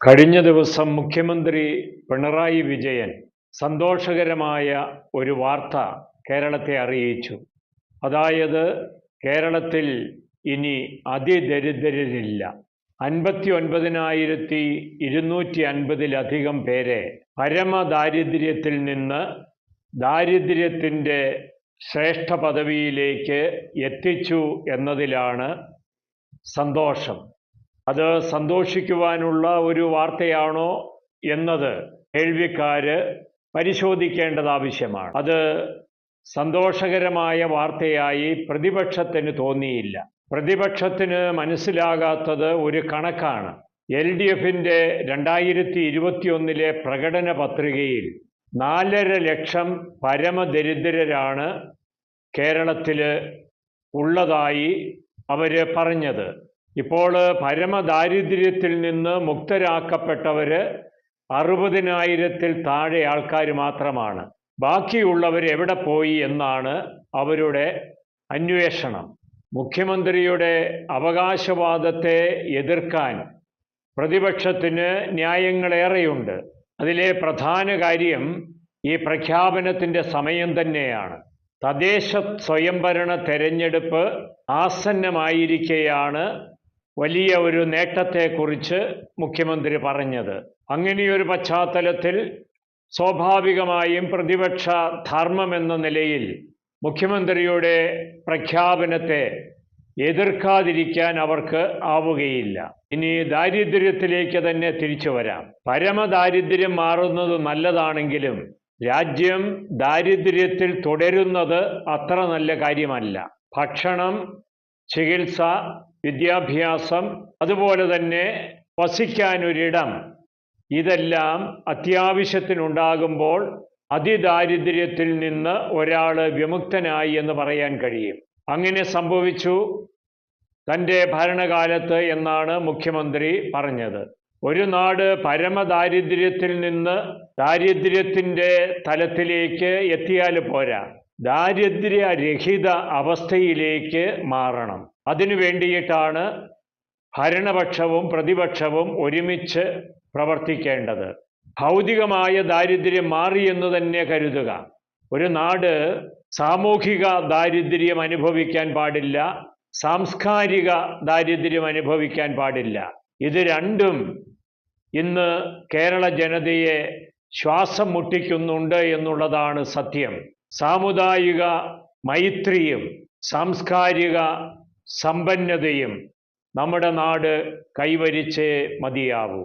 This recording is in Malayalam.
കഴിഞ്ഞ ദിവസം മുഖ്യമന്ത്രി പിണറായി വിജയൻ സന്തോഷകരമായ ഒരു വാർത്ത കേരളത്തെ അറിയിച്ചു. അതായത് കേരളത്തിൽ ഇനി അതിദരിദ്രരില്ല. 59,250 പേരെ പരമദാരിദ്ര്യത്തിൽ നിന്ന് ദാരിദ്ര്യത്തിൻ്റെ ശ്രേഷ്ഠ പദവിയിലേക്ക് എത്തിച്ചു എന്നതിലാണ് സന്തോഷം. അത് സന്തോഷിക്കുവാനുള്ള ഒരു വാർത്തയാണോ എന്നത് കേൾവിക്കാര് പരിശോധിക്കേണ്ടത് ആവശ്യമാണ്. അത് സന്തോഷകരമായ വാർത്തയായി പ്രതിപക്ഷത്തിന് തോന്നിയില്ല. പ്രതിപക്ഷത്തിന് മനസ്സിലാകാത്തത് ഒരു കണക്കാണ്. LDFിൻ്റെ 2021 പ്രകടന പത്രികയിൽ 4.5 ലക്ഷം പരമദരിദ്രരാണ് കേരളത്തിൽ ഉള്ളതായി അവർ പറഞ്ഞത്. ഇപ്പോൾ പരമദാരിദ്ര്യത്തിൽ നിന്ന് മുക്തരാക്കപ്പെട്ടവർ 60,000-ൽ താഴെ ആൾക്കാർ മാത്രമാണ്. ബാക്കിയുള്ളവർ എവിടെ പോയി എന്നാണ് അവരുടെ അന്വേഷണം. മുഖ്യമന്ത്രിയുടെ അവകാശവാദത്തെ എതിർക്കാൻ പ്രതിപക്ഷത്തിന് ന്യായങ്ങളേറെയുണ്ട്. അതിലെ പ്രധാന കാര്യം ഈ പ്രഖ്യാപനത്തിൻ്റെ സമയം തന്നെയാണ്. തദ്ദേശ സ്വയംഭരണ തെരഞ്ഞെടുപ്പ് ആസന്നമായിരിക്കെയാണ് വലിയ ഒരു നേട്ടത്തെക്കുറിച്ച് മുഖ്യമന്ത്രി പറഞ്ഞത്. അങ്ങനെയൊരു പശ്ചാത്തലത്തിൽ സ്വാഭാവികമായും പ്രതിപക്ഷ ധർമ്മമെന്ന നിലയിൽ മുഖ്യമന്ത്രിയുടെ പ്രഖ്യാപനത്തെ എതിർക്കാതിരിക്കാൻ അവർക്ക് ആവുകയില്ല. ഇനി ദാരിദ്ര്യത്തിലേക്ക് തന്നെ തിരിച്ചു വരാം. പരമദാരിദ്ര്യം മാറുന്നത് നല്ലതാണെങ്കിലും രാജ്യം ദാരിദ്ര്യത്തിൽ തുടരുന്നത് അത്ര നല്ല കാര്യമല്ല. ഭക്ഷണം, ചികിത്സ, വിദ്യാഭ്യാസം, അതുപോലെ തന്നെ വസിക്കാനൊരിടം, ഇതെല്ലാം അത്യാവശ്യത്തിനുണ്ടാകുമ്പോൾ അതിദാരിദ്ര്യത്തിൽ നിന്ന് ഒരാൾ വിമുക്തനായി എന്ന് പറയാൻ കഴിയും. അങ്ങനെ സംഭവിച്ചു തൻ്റെ ഭരണകാലത്ത് എന്നാണ് മുഖ്യമന്ത്രി പറഞ്ഞത്. ഒരു നാട് പരമദാരിദ്ര്യത്തിൽ നിന്ന് ദാരിദ്ര്യത്തിൻ്റെ തലത്തിലേക്ക് എത്തിയാൽ പോരാ, ദാരിദ്ര്യരഹിത അവസ്ഥയിലേക്ക് മാറണം. അതിനു വേണ്ടിയിട്ടാണ് ഭരണപക്ഷവും പ്രതിപക്ഷവും ഒരുമിച്ച് പ്രവർത്തിക്കേണ്ടത്. ഭൗതികമായ ദാരിദ്ര്യം മാറിയെന്ന് തന്നെ കരുതുക. ഒരു നാട് സാമൂഹിക ദാരിദ്ര്യം അനുഭവിക്കാൻ പാടില്ല, സാംസ്കാരിക ദാരിദ്ര്യം അനുഭവിക്കാൻ പാടില്ല. ഇത് രണ്ടും ഇന്ന് കേരള ജനതയെ ശ്വാസം മുട്ടിക്കുന്നുണ്ട് എന്നുള്ളതാണ് സത്യം. സാമുദായിക മൈത്രിയും സാംസ്കാരിക സമ്പന്നതയും നമ്മുടെ നാട് കൈവരിച്ചേ മതിയാവൂ.